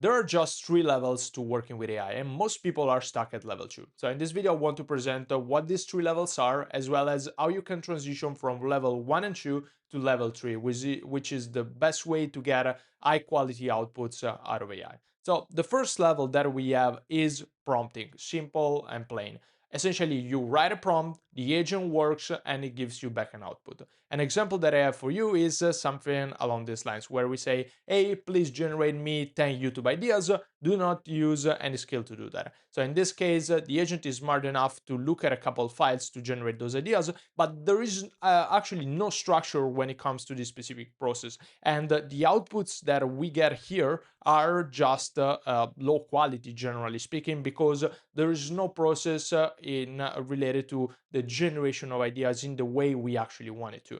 there are just 3 levels to working with AI, and most people are stuck at level 2. So in this video, I want to present what these 3 levels are, as well as how you can transition from level 1 and 2 to level 3, which is the best way to get high quality outputs out of AI. So the first level that we have is prompting, simple and plain. Essentially, you write a prompt, the agent works, and it gives you back an output. An example that I have for you is something along these lines, where we say, hey, please generate me 10 YouTube ideas. Do not use any skill to do that. So in this case, the agent is smart enough to look at a couple of files to generate those ideas, but there is actually no structure when it comes to this specific process. And the outputs that we get here are just low quality, generally speaking, because there is no process related to the generation of ideas in the way we actually want it to.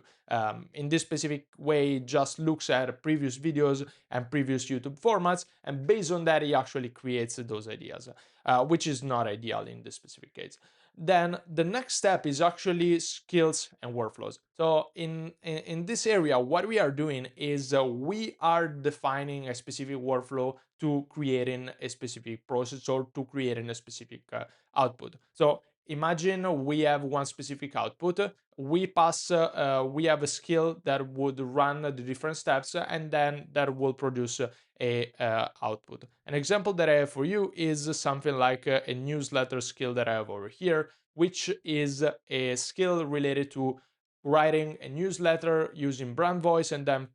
In this specific way, it just looks at previous videos and previous YouTube formats, and based on that, it actually creates those ideas, which is not ideal in this specific case. Then the next step is actually skills and workflows. So in this area, what we are doing is we are defining a specific workflow to creating a specific process or to creating a specific output. So imagine we have one specific output. We have a skill that would run the different steps, and then that will produce a output. An example that I have for you is something like a newsletter skill that I have over here, which is a skill related to writing a newsletter using brand voice and then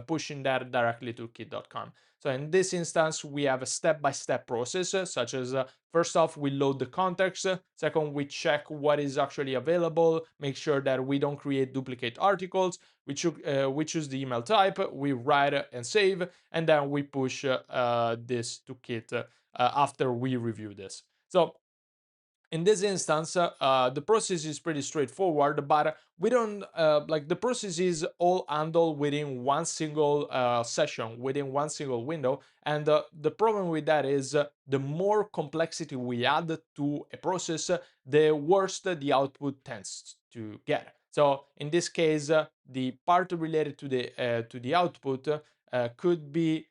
pushing that directly to kit.com. So in this instance, we have a step-by-step process, such as first off, we load the context. Second, we check what is actually available, make sure that we don't create duplicate articles. We choose the email type, we write and save, and then we push this to Kit after we review this. So in this instance, the process is pretty straightforward, but we don't like the process is all handled within one single session, within one single window. And the problem with that is the more complexity we add to a process, the worse the output tends to get. So in this case, the part related to the output could be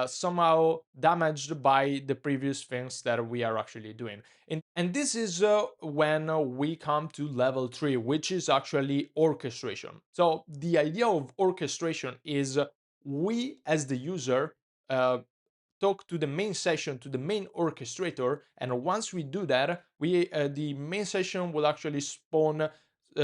somehow damaged by the previous things that we are actually doing. And this is when we come to level 3, which is actually orchestration. So the idea of orchestration is we as the user uh, talk to the main session, to the main orchestrator, and once we do that, the main session will actually spawn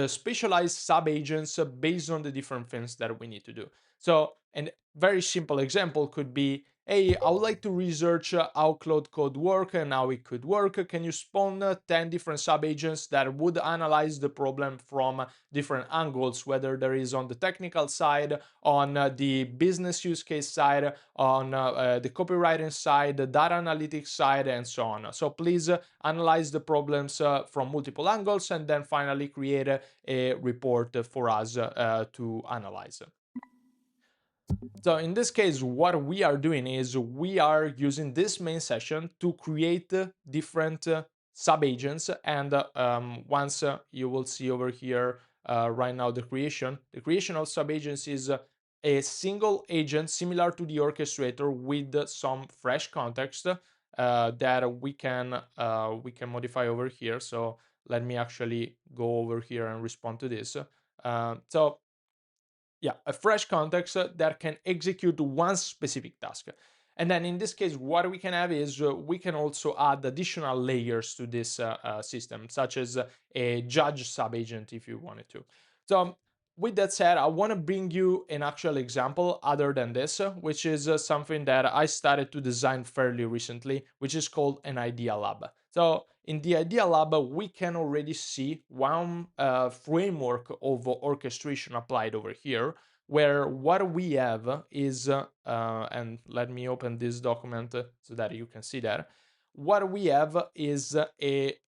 specialized sub-agents based on the different things that we need to do. So a very simple example could be, hey, I would like to research how Cloud Code work and how it could work. Can you spawn 10 different sub-agents that would analyze the problem from different angles, whether there is on the technical side, on the business use case side, on the copywriting side, the data analytics side, and so on. So please analyze the problems from multiple angles, and then finally create a report for us to analyze. So in this case, what we are doing is we are using this main session to create different sub-agents. And once you will see over here right now the creation of sub-agents is a single agent similar to the orchestrator with some fresh context that we can modify over here. So let me actually go over here and respond to this. So yeah, a fresh context that can execute one specific task. And then in this case, what we can have is we can also add additional layers to this system, such as a judge subagent if you wanted to. So with that said, I want to bring you an actual example other than this, which is something that I started to design fairly recently, which is called an idea lab. So in the idea lab, we can already see one framework of orchestration applied over here, where what we have is, and let me open this document so that you can see that. What we have is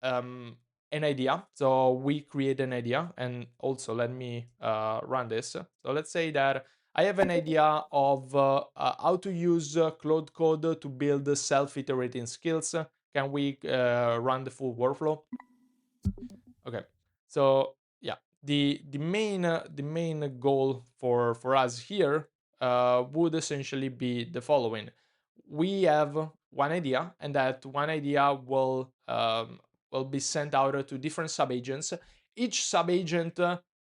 an idea. So we create an idea, and also let me run this. So let's say that I have an idea of how to use Cloud Code to build self-iterating skills. Can we run the full workflow? Okay. So yeah, the main goal for us here would essentially be the following. we have one idea, and that one idea will be sent out to different subagents. Each subagent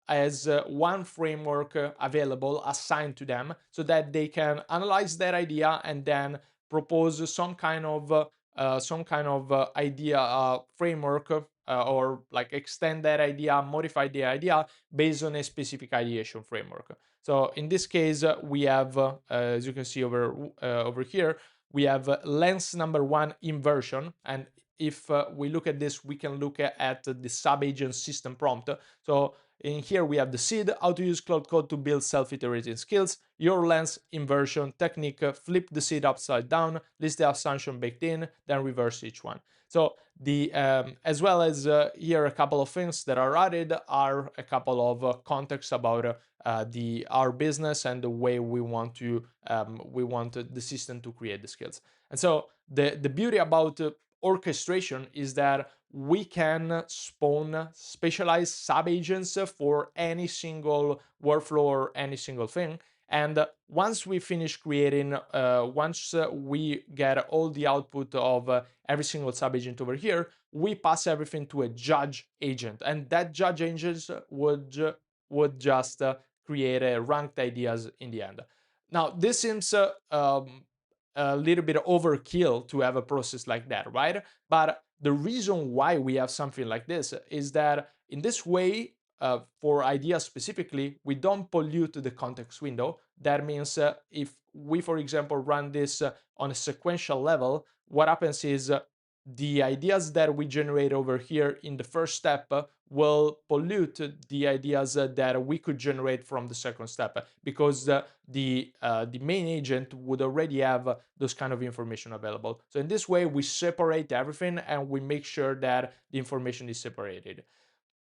has one framework available assigned to them, so that they can analyze that idea and then propose some kind of idea framework, or like extend that idea, modify the idea based on a specific ideation framework. So in this case, we have, as you can see over here, we have lens number one inversion. And if we look at this, we can look at the subagent system prompt. So in here we have the seed, how to use Cloud Code to build self-iterating skills, your lens inversion technique, flip the seed upside down, list the assumption baked in, then reverse each one. So the as well as here a couple of things that are added are a couple of context about the our business and the way we want the system to create the skills. And so the beauty about orchestration is that we can spawn specialized subagents for any single workflow or any single thing. And once we finish creating, once we get all the output of every single subagent over here, we pass everything to a judge agent, and that judge agent would just create ranked ideas in the end. Now, this seems a little bit overkill to have a process like that, right? But the reason why we have something like this is that in this way, for ideas specifically, we don't pollute the context window. That means if we, for example, run this on a sequential level, what happens is the ideas that we generate over here in the first step will pollute the ideas that we could generate from the second step, because the main agent would already have those kind of information available. So in this way, we separate everything and we make sure that the information is separated.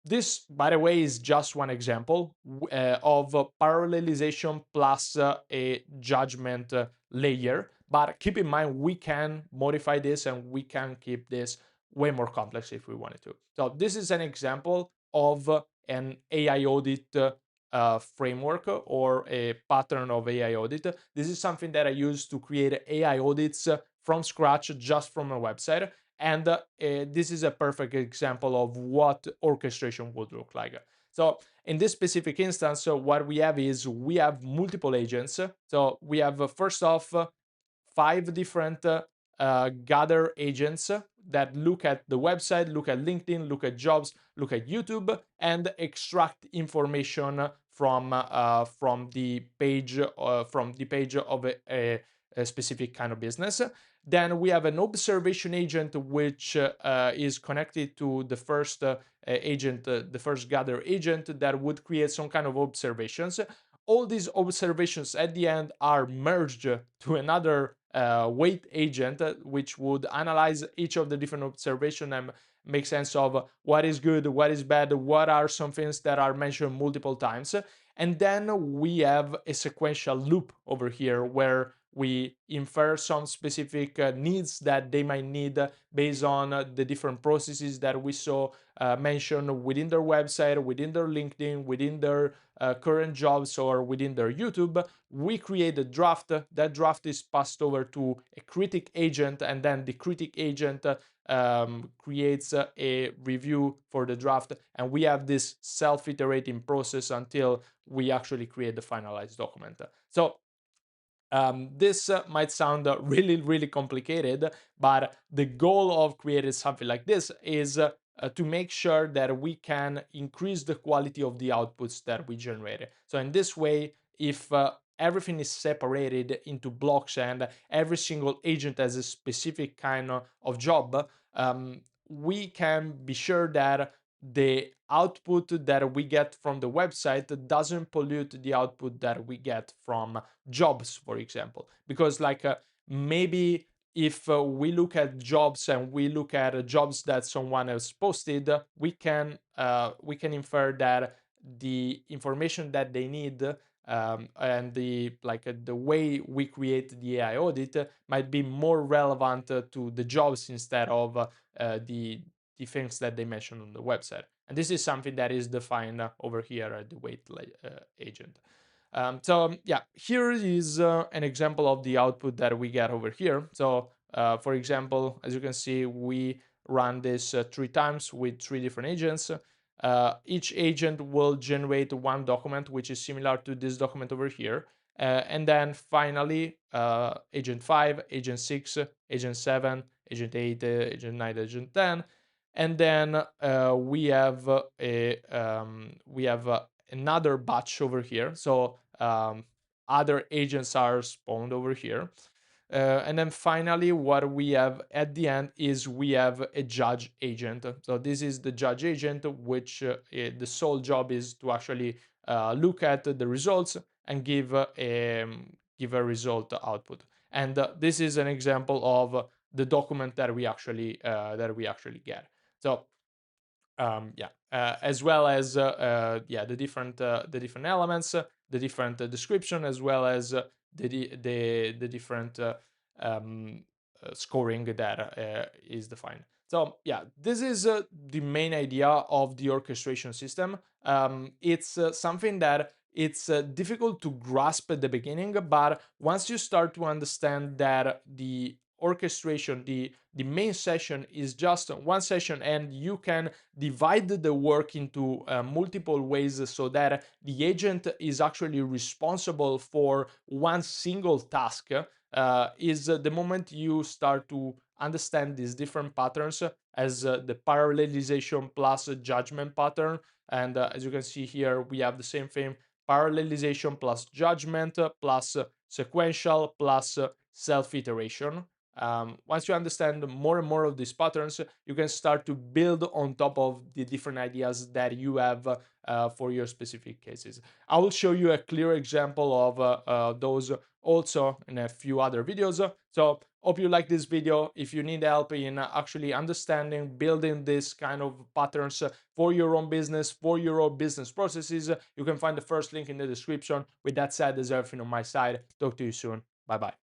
This, by the way, is just one example of parallelization plus a judgment layer. But keep in mind, we can modify this and we can keep this way more complex if we wanted to. So this is an example of an AI audit framework or a pattern of AI audit. This is something that I use to create AI audits from scratch, just from a website. And this is a perfect example of what orchestration would look like. So in this specific instance, so what we have is we have multiple agents. So we have first off 5 different gather agents that look at the website, look at LinkedIn, look at jobs, look at YouTube, and extract information from the page of a specific kind of business. Then we have an observation agent which is connected to the first agent, the first gather agent, that would create some kind of observations. All these observations at the end are merged to another weight agent, which would analyze each of the different observations and make sense of what is good, what is bad, what are some things that are mentioned multiple times. And then we have a sequential loop over here where we infer some specific needs that they might need based on the different processes that we saw mentioned within their website, within their LinkedIn, within their current jobs, or within their YouTube. We create a draft. That draft is passed over to a critic agent, and then the critic agent creates a review for the draft, and we have this self-iterating process until we actually create the finalized document. So this might sound really, really complicated, but the goal of creating something like this is to make sure that we can increase the quality of the outputs that we generate. So in this way, if everything is separated into blocks and every single agent has a specific kind of job, we can be sure that the output that we get from the website doesn't pollute the output that we get from jobs, for example. Because like maybe if we look at jobs and we look at jobs that someone else posted, we can infer that the information that they need and the way we create the AI audit might be more relevant to the jobs instead of the things that they mentioned on the website. And this is something that is defined over here at the weight agent. Yeah, here is an example of the output that we get over here. So for example, as you can see, we run this 3 times with 3 different agents. Each agent will generate one document which is similar to this document over here. And then finally, agent 5, agent 6, agent 7, agent 8, agent 9, agent 10. And then we have another batch over here. So other agents are spawned over here. And then finally, what we have at the end is we have a judge agent. So this is the judge agent, which the sole job is to actually look at the results and give a result output. And this is an example of the document that we actually get. So as well as yeah, the different elements, the different description, as well as the different scoring that is defined. So yeah, this is the main idea of the orchestration system. It's something that it's difficult to grasp at the beginning, but once you start to understand that the orchestration, the main session is just one session, and you can divide the work into multiple ways so that the agent is actually responsible for one single task, is the moment you start to understand these different patterns as the parallelization plus judgment pattern. And as you can see here, we have the same thing: parallelization plus judgment plus sequential plus self-iteration. Once you understand more and more of these patterns, you can start to build on top of the different ideas that you have for your specific cases. I will show you a clear example of those also in a few other videos. So hope you like this video. If you need help in actually understanding, building this kind of patterns for your own business, for your own business processes, you can find the first link in the description. With that said, there's everything on my side. Talk to you soon. Bye bye.